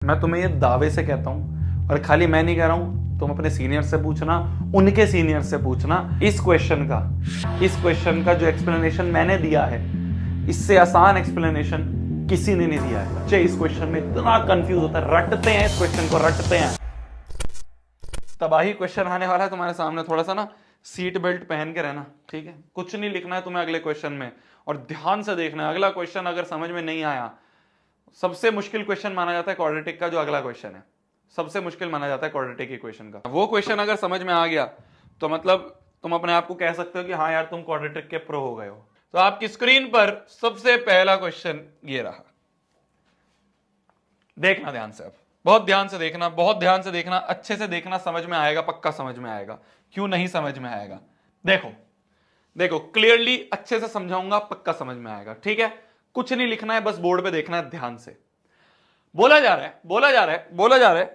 मैं तुम्हें ये दावे से कहता हूं, और खाली मैं नहीं कह रहा हूं, तुम अपने सीनियर से पूछना, उनके सीनियर से पूछना। इस क्वेश्चन का जो एक्सप्लेनेशन मैंने दिया है, इससे आसान एक्सप्लेनेशन किसी ने नहीं दिया है। बच्चे इस क्वेश्चन में इतना कंफ्यूज होता है, रटते हैं, इस क्वेश्चन को रटते हैं। तबाही क्वेश्चन आने वाला है तुम्हारे सामने, थोड़ा सा ना सीट बेल्ट पहन के रहना, ठीक है। कुछ नहीं लिखना है तुम्हें अगले क्वेश्चन में, और ध्यान से देखना है। अगला क्वेश्चन अगर समझ में नहीं आया, सबसे मुश्किल क्वेश्चन माना जाता है क्वाड्रेटिक का जो अगला क्वेश्चन है, सबसे मुश्किल माना जाता है क्वाड्रेटिक इक्वेशन का। वो क्वेश्चन अगर समझ में आ गया तो मतलब तुम अपने आप को कह सकते हो कि हाँ यार तुम क्वाड्रेटिक के प्रो हो गए हो। तो आपकी स्क्रीन पर सबसे पहला क्वेश्चन ये रहा, देखना ध्यान से। अब बहुत ध्यान से देखना, बहुत ध्यान से देखना, अच्छे से देखना, समझ में आएगा, पक्का समझ में आएगा। क्यों नहीं समझ में आएगा? देखो देखो, क्लियरली अच्छे से समझाऊंगा, पक्का समझ में आएगा, ठीक है। कुछ नहीं लिखना है, बस बोर्ड पे देखना है ध्यान से। बोला जा रहा है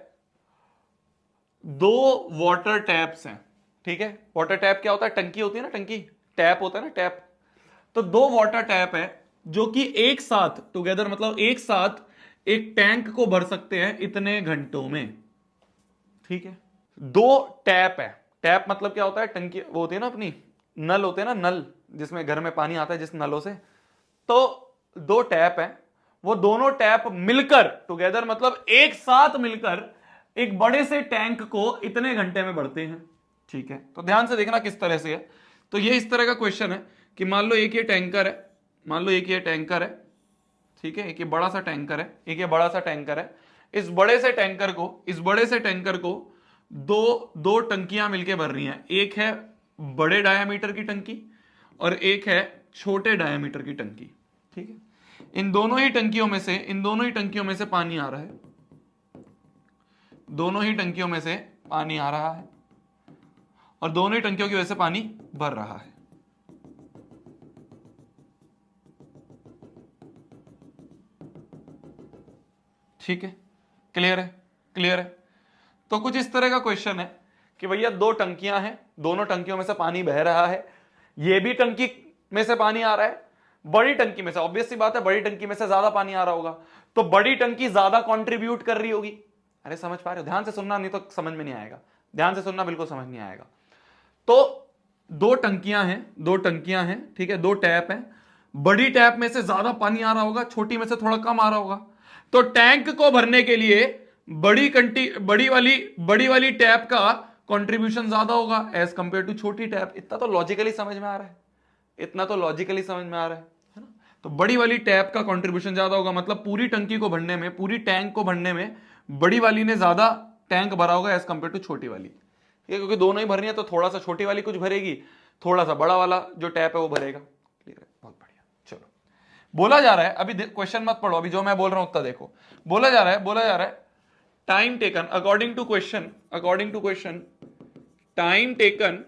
दो वाटर टैप्स हैं, ठीक है। वाटर टैप क्या होता है? टंकी होती है ना, टंकी। टैप होता है ना, टैप। तो दो वाटर टैप है जो कि एक साथ टुगेदर, मतलब एक साथ एक टैंक को भर सकते हैं इतने घंटों में, ठीक है। दो टैप है। टैप मतलब क्या होता है? टंकी वो होती है ना अपनी, नल होते हैं ना, नल जिसमें घर में पानी आता है जिस नलों से। तो दो टैप है, वो दोनों टैप मिलकर टुगेदर, मतलब एक साथ मिलकर एक बड़े से टैंक को इतने घंटे में भरते हैं, ठीक है। तो ध्यान से देखना किस तरह से है। तो ये इस तरह का क्वेश्चन है कि मान लो एक ये टैंकर है, मान लो एक ये टैंकर है, ठीक है। एक ये बड़ा सा टैंकर है, एक ये बड़ा सा टैंकर है। इस बड़े से टैंकर को दो दो टंकियां मिलके भर रही हैं। एक है बड़े डायामीटर की टंकी और एक है छोटे डायामीटर की टंकी, ठीक है। इन दोनों ही टंकियों में से पानी आ रहा है, दोनों ही टंकियों में से पानी आ रहा है, और दोनों ही टंकियों की वजह से पानी भर रहा है। ठीक है, क्लियर है? क्लियर है। तो कुछ इस तरह का क्वेश्चन है कि भैया दो टंकियां हैं, दोनों टंकियों में से पानी बह रहा है, ये भी टंकी में से पानी आ रहा है, बड़ी टंकी में से, ऑब्वियस सी बात है बड़ी टंकी में से ज्यादा पानी आ रहा होगा, तो बड़ी टंकी ज्यादा कंट्रीब्यूट कर रही होगी। अरे समझ पा रहे हो? ध्यान से सुनना, नहीं तो समझ में नहीं आएगा। ध्यान से सुनना, बिल्कुल समझ नहीं आएगा। तो दो टंकियां हैं, ठीक है, दो टैप हैं। बड़ी टैप में से ज्यादा पानी आ रहा होगा, छोटी में से थोड़ा कम आ रहा होगा। तो टैंक को भरने के लिए बड़ी वाली टैप का कंट्रीब्यूशन ज्यादा होगा एज कंपेयर टू छोटी टैप। इतना तो लॉजिकली समझ में आ रहा है, है ना? तो बड़ी वाली टैप का कंट्रीब्यूशन ज्यादा होगा, मतलब पूरी टंकी को भरने में, पूरी टैंक को भरने में बड़ी वाली ने ज्यादा टैंक भरा होगा एज कंपेयर टू छोटी वाली। क्योंकि दोनों ही भरनी है, तो थोड़ा सा छोटी वाली कुछ भरेगी, थोड़ा सा बड़ा वाला जो टैप है वो भरेगा। क्लियर है? बहुत बढ़िया। चलो, बोला जा रहा है, अभी क्वेश्चन मत पढ़ो, अभी जो मैं बोल रहा हूं उतना देखो। बोला जा रहा है time taken according to question, time taken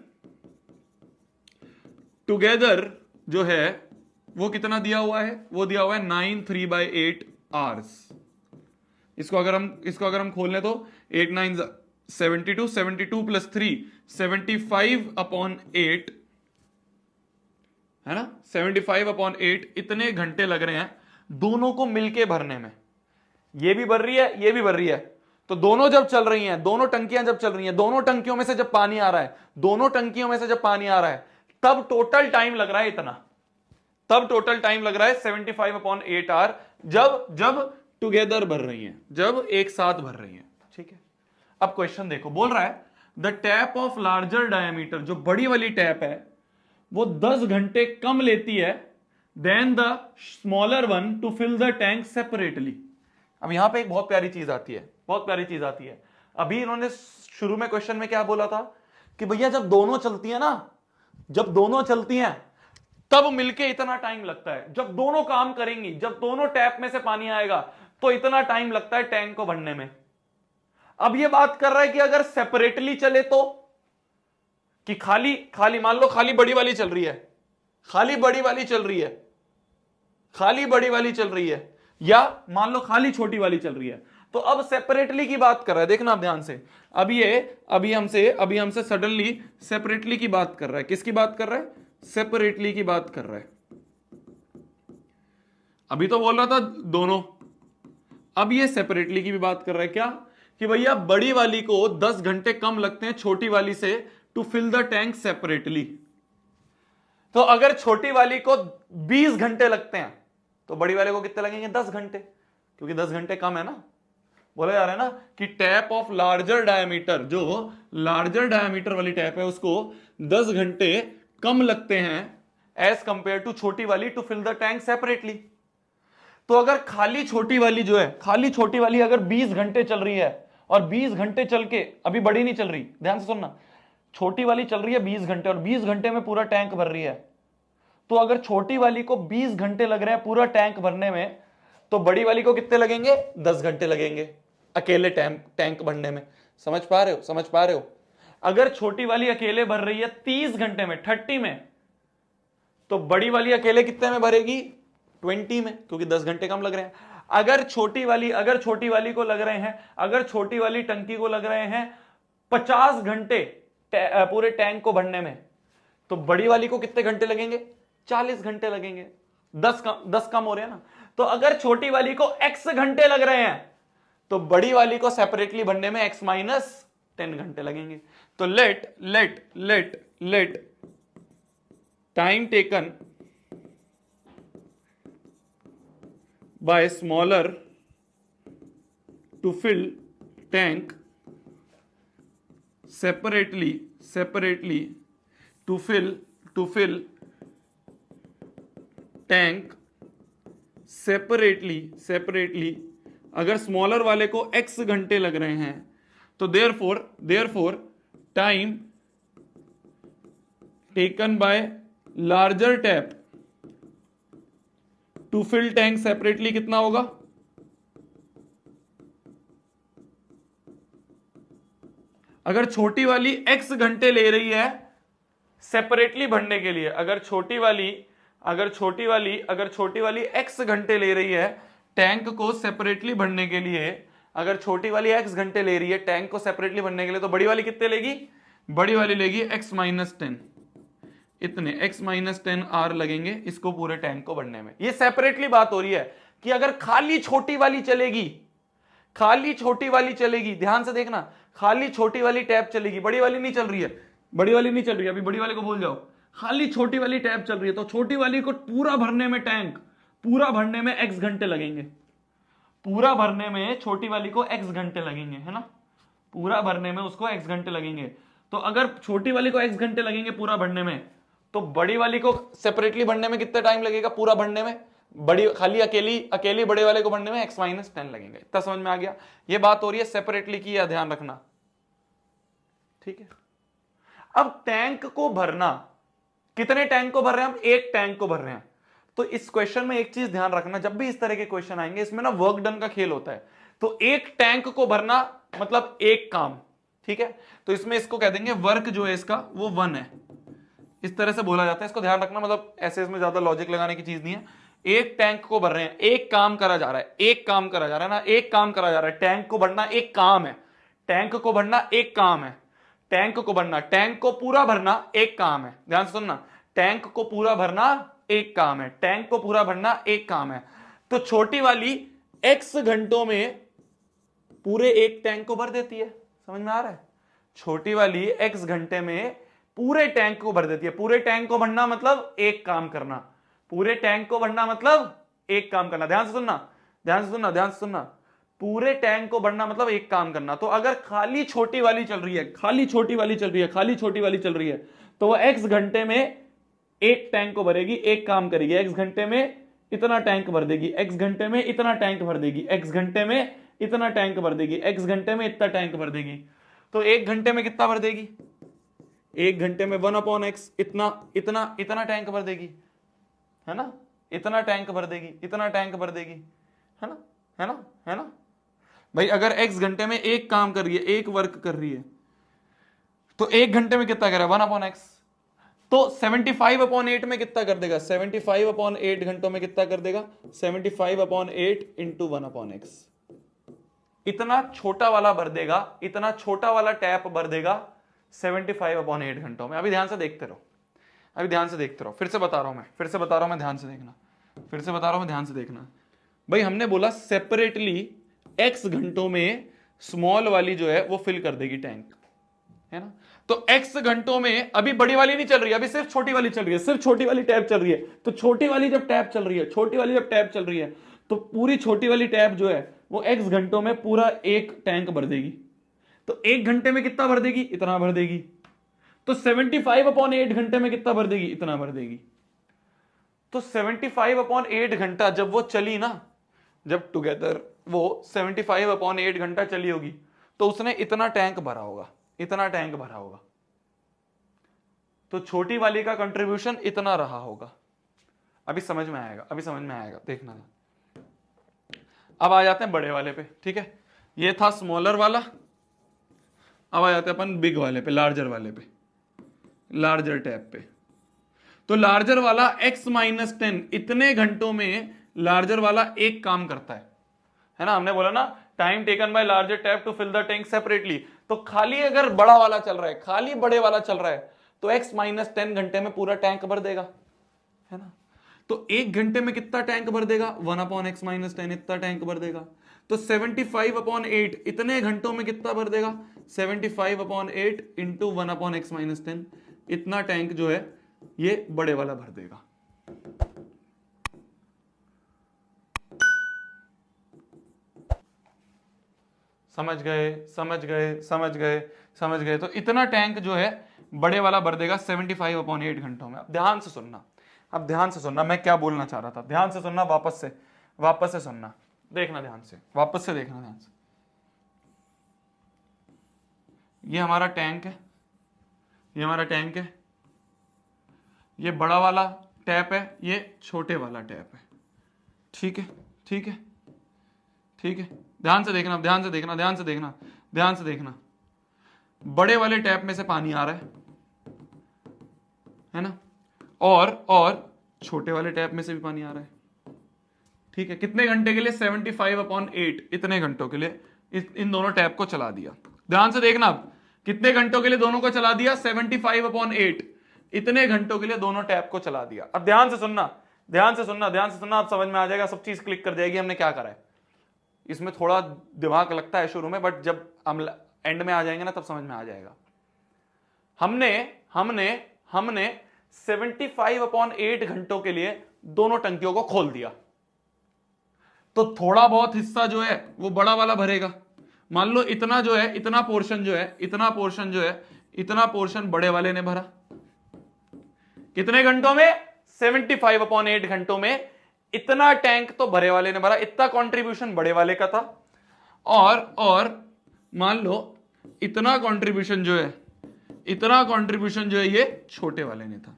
together जो है वो कितना दिया हुआ है? वो दिया हुआ है 9 3/8 आवर्स। इसको अगर हम खोल लें तो 8 9 72, 72 + 3 75/8 है ना, 75/8 इतने घंटे लग रहे हैं दोनों को मिलके भरने में। ये भी भर रही है, ये भी भर रही है। तो दोनों जब चल रही हैं, दोनों टंकियां जब चल रही हैं, दोनों टंकियों में से जब पानी आ रहा है, तब टोटल टाइम लग रहा है इतना। तब टोटल टाइम लग रहा है 75/8 आवर, जब टुगेदर भर रही हैं, जब एक साथ भर रही हैं, ठीक है। अब क्वेश्चन देखो, बोल रहा है the tap of larger diameter, जो बड़ी वाली टैप है वो 10 घंटे कम लेती है than the smaller one to fill the tank separately. अब यहां पे एक बहुत प्यारी चीज आती है, अभी इन्होंने शुरू में क्वेश्चन में क्या बोला था कि भैया जब दोनों चलती हैं तब मिलके इतना टाइम लगता है। जब दोनों काम करेंगी, जब दोनों टैप में से पानी आएगा तो इतना टाइम लगता है टैंक को भरने में। अब ये बात कर रहा है कि अगर सेपरेटली चले तो, कि खाली मान लो खाली बड़ी वाली चल रही है, या मान लो खाली छोटी वाली चल रही है। तो अब सेपरेटली की बात कर रहा है, देखना आप ध्यान से। अभी हमसे सडनली सेपरेटली की बात कर रहा है। किसकी बात कर रहा है? सेपरेटली की बात कर रहा है। अभी तो बोल रहा था दोनों, अब ये सेपरेटली की भी बात कर रहा है क्या, कि भैया बड़ी वाली को 10 घंटे कम लगते हैं छोटी वाली से to fill the tank separately. तो अगर छोटी वाली को 20 घंटे लगते हैं तो बड़ी वाले को कितने लगेंगे, 10 घंटे, क्योंकि 10 घंटे कम है ना। बोला जा रहा है ना कि टैप ऑफ लार्जर डायमीटर, जो लार्जर डायमीटर वाली टैप है उसको 10 घंटे कम लगते हैं एज कंपेयर टू छोटी वाली to fill the tank separately. तो अगर खाली छोटी वाली जो है, खाली छोटी वाली अगर 20 घंटे चल रही है और 20 घंटे चल के अभी बड़ी नहीं चल रही, ध्यान से सुनना, छोटी वाली चल रही है 20 घंटे और 20 घंटे में पूरा टैंक भर रही है, तो अगर छोटी वाली को 20 घंटे लग रहे हैं पूरा टैंक भरने में, तो बड़ी वाली को कितने लगेंगे, 10 घंटे लगेंगे अकेले टैंक भरने में। समझ पा रहे हो, समझ पा रहे हो। अगर छोटी वाली अकेले भर रही है 30 घंटे में, 30 में, तो बड़ी वाली अकेले कितने में भरेगी, 20 में, क्योंकि 10 घंटे कम लग रहे हैं। अगर छोटी वाली को लग रहे हैं, अगर छोटी वाली टंकी को लग रहे हैं 50 घंटे पूरे टैंक को भरने में, तो बड़ी वाली को कितने घंटे लगेंगे, 40 घंटे लगेंगे। 10 कम हो रहे हैं ना। तो अगर छोटी वाली को x घंटे लग रहे हैं तो बड़ी वाली को सेपरेटली भरने में x माइनस 10 घंटे लगेंगे। तो let time taken by smaller to fill tank separately to fill tank separately अगर स्मॉलर वाले को x घंटे लग रहे हैं तो therefore time taken by larger tap to fill tank separately कितना होगा, अगर छोटी वाली x घंटे ले रही है सेपरेटली भरने के लिए, अगर छोटी वाली x घंटे ले रही है टैंक को सेपरेटली भरने के लिए, अगर छोटी वाली x घंटे ले रही है टैंक को सेपरेटली भरने के लिए, तो बड़ी वाली कितने लेगी, बड़ी वाली लेगी x माइनस 10, इतने x माइनस 10 आर लगेंगे इसको पूरे टैंक को भरने में। ये सेपरेटली बात हो रही है कि अगर खाली छोटी वाली चलेगी, ध्यान से देखना, खाली छोटी वाली टैप चलेगी, बड़ी वाली नहीं चल रही है, अभी बड़ी वाली को भूल जाओ, खाली छोटी वाली टैप चल रही है, तो छोटी वाली को पूरा भरने में पूरा भरने में x घंटे लगेंगे, पूरा भरने में छोटी वाली को x घंटे लगेंगे, है ना, पूरा भरने में उसको x घंटे लगेंगे। तो अगर छोटी वाली को x घंटे लगेंगे पूरा भरने में, तो बड़ी वाली को सेपरेटली भरने में कितना टाइम लगेगा पूरा भरने में, बड़ी खाली अकेली बड़े वाले को भरने में x माइनस 10 लगेंगे। इतना समझ में आ गया। ये बात हो रही है सेपरेटली की, या ध्यान रखना, ठीक है। अब टैंक को भरना, कितने टैंक को भर रहे हैं हम, एक टैंक को भर रहे हैं। तो इस क्वेश्चन में एक चीज ध्यान रखना, जब भी इस तरह के क्वेश्चन आएंगे इसमें ना वर्क डन का खेल होता है। तो एक टैंक को भरना मतलब एक काम, ठीक है। तो इसमें इसको कह देंगे वर्क जो है इसका वो 1 है, इस तरह से बोला जाता है, इसको ध्यान रखना। मतलब ऐसे इसमें ज्यादा लॉजिक लगाने की चीज नहीं है। एक टैंक को भर रहे हैं, एक काम करा जा रहा है, एक काम करा जा रहा है ना, एक काम करा जा रहा है। टैंक को भरना एक काम है, टैंक को भरना एक काम है, टैंक को भरना, टैंक को पूरा भरना एक काम है। ध्यान से सुनना, टैंक को पूरा भरना एक काम है, टैंक को पूरा भरना एक काम है। तो छोटी वाली x घंटों में पूरे एक टैंक को भर देती है, समझ में आ रहा है। छोटी वाली x घंटे में पूरे टैंक को भर देती है। पूरे टैंक को भरना मतलब एक काम करना, पूरे टैंक को भरना मतलब एक काम करना। ध्यान से सुनना, ध्यान से सुनना, ध्यान से सुनना, पूरे टैंक को भरना मतलब एक काम करना। तो अगर खाली छोटी वाली चल रही है, खाली छोटी वाली चल रही है, खाली छोटी वाली चल रही है, तो वह x घंटे में एक टैंक को भरेगी, एक काम करेगी, x घंटे में इतना टैंक भर देगी, x घंटे में इतना टैंक भर देगी, x घंटे में इतना टैंक भर देगी, x घंटे में इतना टैंक भर देगी। तो एक घंटे में कितना भर देगी, एक घंटे में 1/x इतना टैंक भर देगी, है ना, इतना टैंक भर देगी, इतना टैंक भर देगी, है ना, है ना, है ना भाई। अगर x घंटे में एक काम कर रही है, एक वर्क कर रही है, तो एक घंटे में कितना कर रहा है, 1/x। तो 75/8 में कितना कर देगा, 75/8 घंटों में कितना कर देगा, 75/8 इंटू 1/x। इतना छोटा वाला भर देगा, इतना छोटा वाला टैप भर देगा 75/8 घंटों में। अभी ध्यान से देखते रहो, अभी ध्यान से देखते रहो, फिर से बता रहा हूं मैं, फिर से बता रहा हूं मैं, ध्यान से देखना, फिर से बता रहा हूं मैं, ध्यान से देखना। भाई हमने बोला सेपरेटली x घंटों में स्मॉल वाली जो है वो फिल कर देगी टैंक, है ना। तो x घंटों में अभी बड़ी वाली नहीं चल रही, अभी सिर्फ छोटी वाली चल रही है, सिर्फ छोटी वाली टैप चल रही है। तो छोटी वाली जब टैप चल रही है, छोटी वाली जब टैप चल रही है, तो पूरी छोटी वाली टैप जो है वो x घंटों में पूरा एक टैंक भर देगी। तो एक घंटे में कितना भर देगी? इतना भर देगी। तो 75/8 घंटे में कितना भर देगी? इतना भर देगी। तो 75/8 घंटा जब वो चली ना, जब टुगेदर वो 75/8 घंटा चली होगी, तो उसने इतना टैंक भरा होगा, इतना टैंक भरा होगा। तो छोटी वाली का कंट्रीब्यूशन इतना रहा होगा। अभी समझ में आएगा, अभी समझ में आएगा, देखना। अब आ जाते हैं बड़े वाले पे, ठीक है। ये था स्मॉलर वाला, अब आ जाते हैं अपन बिग वाले पे, लार्जर वाले पे, लार्जर टैप पे। तो लार्जर वाला x-10 इतने घंटों में लार्जर वाला एक काम करता है ना। हमने बोला ना time taken by larger tap to fill the tank separately. तो खाली अगर बड़ा वाला चल रहा है, खाली बड़े वाला चल रहा है, तो x-10 घंटे में पूरा टैंक भर देगा, है ना। तो एक घंटे में कितना टैंक भर देगा? 1/x-10 इतना टैंक भर देगा। तो 75/8 इतने घंटों में कितना भर देगा? 75/8 इंटू 1/x-10 इतना टैंक जो है ये बड़े वाला भर देगा। समझ गए, समझ गए, समझ गए, समझ गए। तो इतना टैंक जो है बड़े वाला भर देगा 75/8 घंटों में। अब ध्यान से सुनना, अब ध्यान से सुनना मैं क्या बोलना चाह रहा था, ध्यान से सुनना, वापस से सुनना, देखना ध्यान से, वापस से देखना ध्यान से। ये हमारा टैंक है, ये हमारा टैंक है, ये बड़ा वाला टैप है, ये छोटे वाला टैप है, ठीक है, ठीक है, ठीक है। ध्यान से देखना, ध्यान से देखना, ध्यान से देखना, ध्यान से देखना। बड़े वाले टैप में से पानी आ रहा है ना, और छोटे वाले टैप में से भी पानी आ रहा है, ठीक है। कितने घंटे के लिए? 75/8 इतने घंटों के लिए इन दोनों टैप को चला दिया। ध्यान से देखना, कितने घंटों के लिए दोनों को चला दिया? 75/8 इतने घंटों के लिए दोनों टैप को चला दिया। अब ध्यान से सुनना, ध्यान से सुनना, ध्यान से सुनना, आप समझ में आ जाएगा, सब चीज क्लिक कर जाएगी हमने क्या करा है। इसमें थोड़ा दिमाग लगता है शुरू में, बट जब हम एंड में आ जाएंगे ना तब समझ में आ जाएगा। हमने हमने हमने 75/8 घंटों के लिए दोनों टंकियों को खोल दिया। तो थोड़ा बहुत हिस्सा जो है वो बड़ा वाला भरेगा। मान लो इतना जो है, इतना पोर्शन जो है, इतना पोर्शन जो है, इतना पोर्शन बड़े वाले ने भरा। कितने घंटों में? 75/8 घंटों में इतना टैंक तो बड़े वाले ने भरा, इतना कंट्रीब्यूशन बड़े वाले का था। और मान लो इतना कंट्रीब्यूशन जो है, इतना कंट्रीब्यूशन जो है ये छोटे वाले ने था,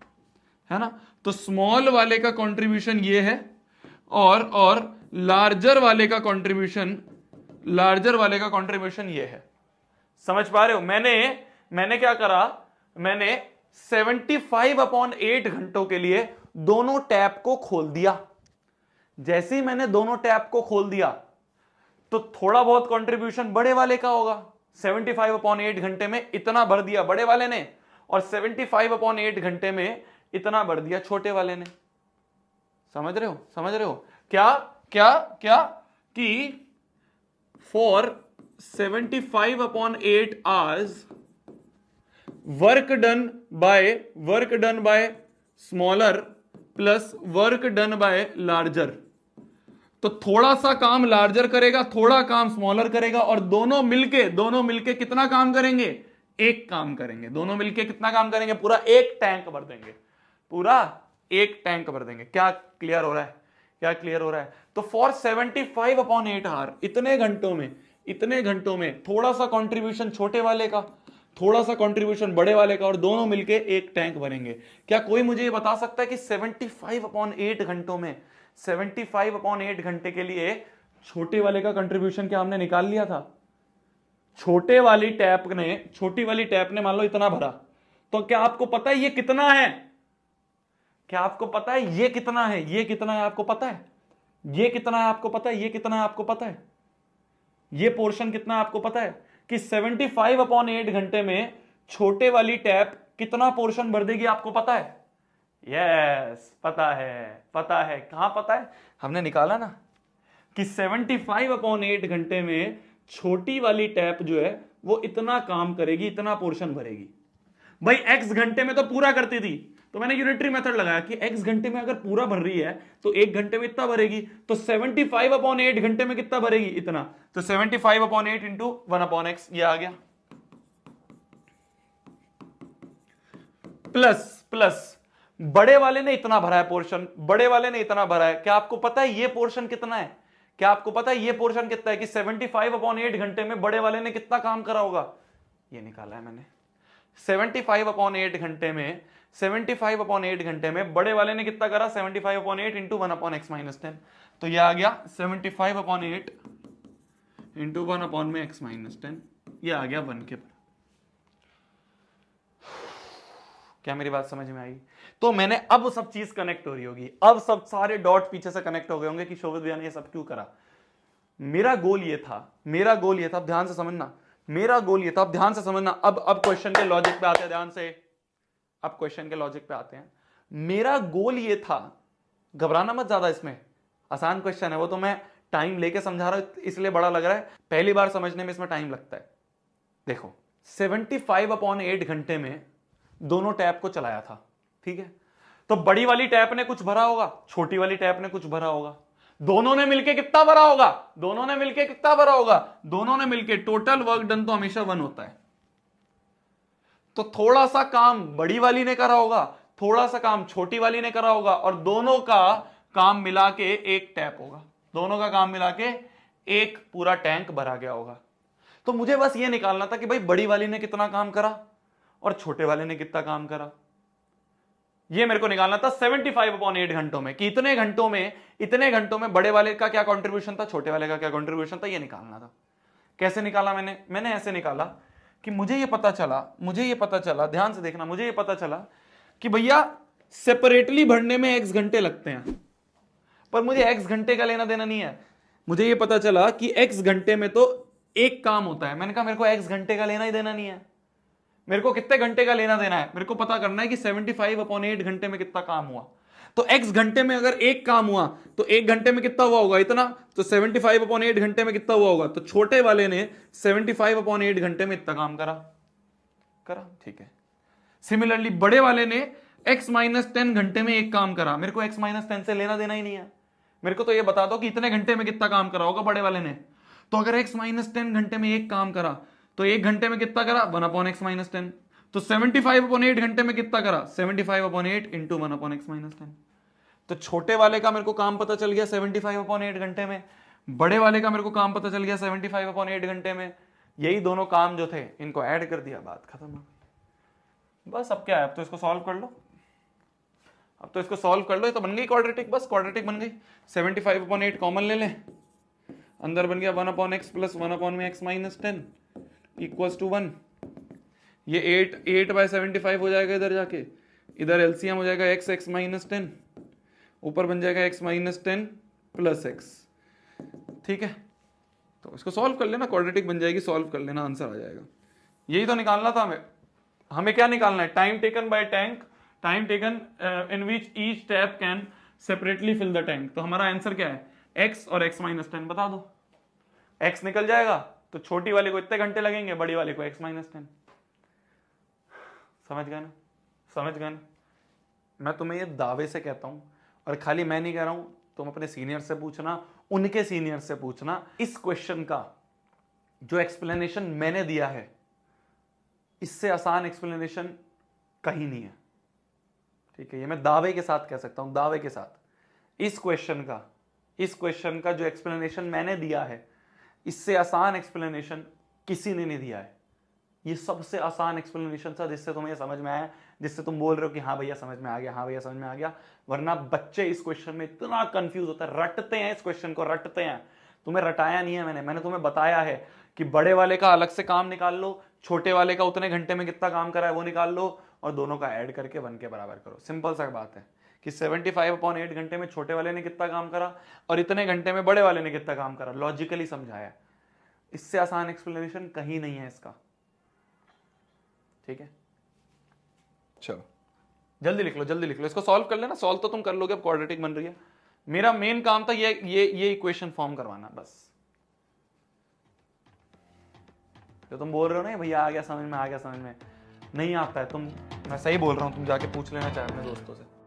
है ना। तो स्मॉल वाले का कंट्रीब्यूशन ये है, और लार्जर वाले का कंट्रीब्यूशन, लार्जर वाले का कंट्रीब्यूशन ये है। समझ पा रहे हो? मैंने क्या करा, मैंने 75/8 घंटों के लिए दोनों टैप को खोल दिया। जैसे ही मैंने दोनों टैप को खोल दिया तो थोड़ा बहुत कंट्रीब्यूशन बड़े वाले का होगा। 75/8 घंटे में इतना भर दिया बड़े वाले ने, और 75/8 घंटे में इतना भर दिया छोटे वाले ने। समझ रहे हो? समझ रहे हो? क्या क्या क्या कि for 75/8 hours work done by small r plus work done by larger. तो थोड़ा सा काम लार्जर करेगा, थोड़ा काम स्मॉलर करेगा, और दोनों मिलके कितना काम करेंगे? एक काम करेंगे। दोनों मिलके कितना काम करेंगे? पूरा एक टैंक भर देंगे, पूरा एक टैंक भर देंगे। क्या क्लियर हो रहा है? क्या क्लियर हो रहा है? तो फॉर 75/8 आवर, इतने घंटों में थोड़ा सा कंट्रीब्यूशन छोटे वाले का, थोड़ा सा कंट्रीब्यूशन बड़े वाले का, और दोनों मिलके एक टैंक भरेंगे। क्या कोई मुझे ये बता सकता है कि 75/8 घंटों में, 75/8 घंटे के लिए छोटे वाले का कंट्रीब्यूशन क्या हमने निकाल लिया था? छोटी वाली टैप ने मान लो इतना भरा, तो क्या आपको पता है ये कितना है? क्या आपको पता है ये कितना है? ये कितना है आपको पता है? ये कितना है आपको पता है? ये कितना है आपको पता है? ये पोर्शन कितना है आपको पता है कि 75/8 घंटे में छोटे वाली टैप कितना पोर्शन भर देगी? आपको पता है? यस, पता है, पता है। कहां पता है? हमने निकाला ना। कि 75/8 घंटे में छोटी वाली टैप जो है वो इतना काम करेगी, इतना पोर्शन भरेगी। भाई x घंटे में तो पूरा करती थी, तो मैंने यूनिटरी मेथड लगाया कि x घंटे में अगर पूरा भर रही है तो 1 घंटे में इतना भरेगी, तो 75/8 घंटे में कितना भरेगी, इतना। तो 75/8 इंटू 1/x ये आ गया, प्लस बड़े वाले ने इतना भरा है पोर्शन, बड़े वाले ने इतना भरा है। क्या आपको पता है ये पोर्शन कितना है? क्या आपको पता है ये पोर्शन कितना है कि 75/8 घंटे में बड़े वाले ने कितना काम करा होगा? ये निकाला है मैंने। 75/8 घंटे में 75/8 घंटे में बड़े वाले ने कितना करा? 75/8 इंटू 1/x माइनस 10। तो ये आ गया 75/8 इंटू 1/x माइनस 10, ये आ गया 1 के पर। क्या मेरी बात समझ में आई? तो मैंने अब सब चीज कनेक्ट हो रही होगी, अब सब सारे डॉट पीछे से कनेक्ट हो गए होंगे कि शोभित भैया ने ये सब क्यों करा। मेरा गोल ये था, अब ध्यान से समझना, मेरा गोल ये था, अब ध्यान से समझना। अब क्वेश्चन के लॉजिक पे आते हैं, ध्यान से। अब क्वेश्चन के लॉजिक पे आते हैं। मेरा गोल ये था, घबराना मत ज्यादा, इसमें आसान क्वेश्चन है, वो तो मैं टाइम लेके समझा रहा हूं इसलिए बड़ा लग रहा है, पहली बार समझने में इसमें टाइम लगता है। देखो 75/8 घंटे में दोनों टैप को चलाया था, ठीक है। तो बड़ी वाली टैप ने कुछ भरा होगा, छोटी वाली टैप ने कुछ भरा होगा, दोनों ने मिलके कितना भरा होगा? दोनों ने मिलके कितना भरा होगा? दोनों ने मिलके टोटल वर्क डन तो हमेशा 1 होता है। तो थोड़ा सा काम बड़ी वाली ने करा होगा, थोड़ा सा काम छोटी वाली ने करा होगा, और दोनों का काम मिला के एक टैप होगा, दोनों का काम मिला के एक पूरा टैंक भरा गया होगा। तो मुझे बस ये निकालना था कि भाई बड़ी वाली ने कितना काम करा और छोटे वाले ने कितना काम करा, ये मेरे को निकालना था 75/8 घंटों में, कि इतने घंटों में बड़े वाले का क्या कंट्रीब्यूशन था, छोटे वाले का क्या कंट्रीब्यूशन था, ये निकालना था। कैसे निकाला मैंने ऐसे निकाला कि मुझे ये पता चला, ध्यान से देखना, मुझे ये पता चला कि भैया सेपरेटली भरने में x घंटे लगते हैं, पर मुझे x घंटे का लेना देना नहीं है। मुझे ये पता चला कि x घंटे में तो एक काम होता है, मैंने कहा मेरे को x घंटे का लेना ही देना नहीं है, मेरे को कितने घंटे का लेना देना है, मेरे को पता करना है कि 75/8 घंटे में कितना काम हुआ। तो x घंटे में अगर एक काम हुआ तो 1 घंटे में कितना हुआ होगा, इतना। तो 75/8 घंटे में कितना हुआ होगा, तो छोटे वाले ने 75/8 घंटे में इतना काम करा, ठीक है। सिमिलरली बड़े वाले ने x-10 घंटे में एक काम करा, मेरे को x-10 से लेना देना ही नहीं है, मेरे को तो ये बता दो कि इतने घंटे में कितना काम करा होगा बड़े वाले ने। तो अगर x-10 घंटे में एक काम करा तो 1 घंटे में कितना करा, 1/x-10। तो 75/8 घंटे में कितना करा, 75/8 इंटू 1/x-10। तो छोटे वाले का मेरे को काम पता चल गया 75/8 घंटे में, बड़े वाले का मेरे को काम पता चल गया 75/8 घंटे में। यही दोनों काम जो थे इनको ऐड कर दिया, बात खत्म हो गई। बस अब क्या है, अब तो इसको सॉल्व कर लो, ये तो बन गई क्वाड्रेटिक, बस क्वाड्रेटिक बन गई। 75/8 कॉमन ले लें, अंदर बन गया 1/x plus 1/x-10 equals to 1। ये 8/75 हो जाएगा, इधर जाके इधर एलसीएम हो जाएगा x-10, ऊपर बन जाएगा x-10 प्लस x, ठीक है। तो इसको सॉल्व कर लेना, क्वाड्रेटिक बन जाएगी, सॉल्व कर लेना, आंसर आ जाएगा। यही तो निकालना था हमें क्या निकालना है, time taken by tank, time taken in which each tap can separately fill the tank. तो हमारा आंसर क्या है, x और x-10 बता दो। x निकल जाएगा तो छोटी वाले को इतने घंटे लगेंगे, बड़ी वाले को x-10। समझ गए ना? मैं तुम्हें ये दावे से कहता हूं, और खाली मैं नहीं कह रहा हूं, तुम अपने सीनियर से पूछना, उनके सीनियर से पूछना, इस क्वेश्चन का जो एक्सप्लेनेशन मैंने दिया है इससे आसान एक्सप्लेनेशन कहीं नहीं है, ठीक है। ये मैं दावे के साथ कह सकता हूं, दावे के साथ। इस क्वेश्चन का जो एक्सप्लेनेशन मैंने दिया है इससे आसान एक्सप्लेनेशन किसी ने नहीं दिया है। ये सबसे आसान एक्सप्लेनेशन था जिससे तुम्हें समझ में आया, जिससे तुम बोल रहे हो कि हाँ भैया समझ में आ गया, हाँ भैया समझ में आ गया। वरना बच्चे इस क्वेश्चन में इतना कंफ्यूज होता है, रटते हैं इस क्वेश्चन को, रटते हैं। तुम्हें रटाया नहीं है मैंने तुम्हें बताया है कि बड़े वाले का अलग से काम निकाल लो, छोटे वाले का उतने घंटे में कितना काम करा है वो निकाल लो, और दोनों का ऐड करके 1 के बराबर करो। सिंपल सा बात है कि 75/8 घंटे में छोटे वाले ने कितना काम करा और इतने घंटे में बड़े वाले ने कितना काम करा, लॉजिकली समझाया। इससे आसान एक्सप्लेनेशन कहीं नहीं है इसका, ठीक है। चलो जल्दी लिख लो, इसको सॉल्व कर लेना। सॉल्व तो तुम कर लोगे, अब क्वाड्रेटिक बन रही है, मेरा मेन काम था ये इक्वेशन फॉर्म करवाना बस। तो तुम बोल रहे हो ना भैया आ गया समझ में, आ गया समझ में, नहीं आता है तुम, मैं सही बोल रहा हूं, तुम जाके पूछ लेना चाहे अपने दोस्तों से।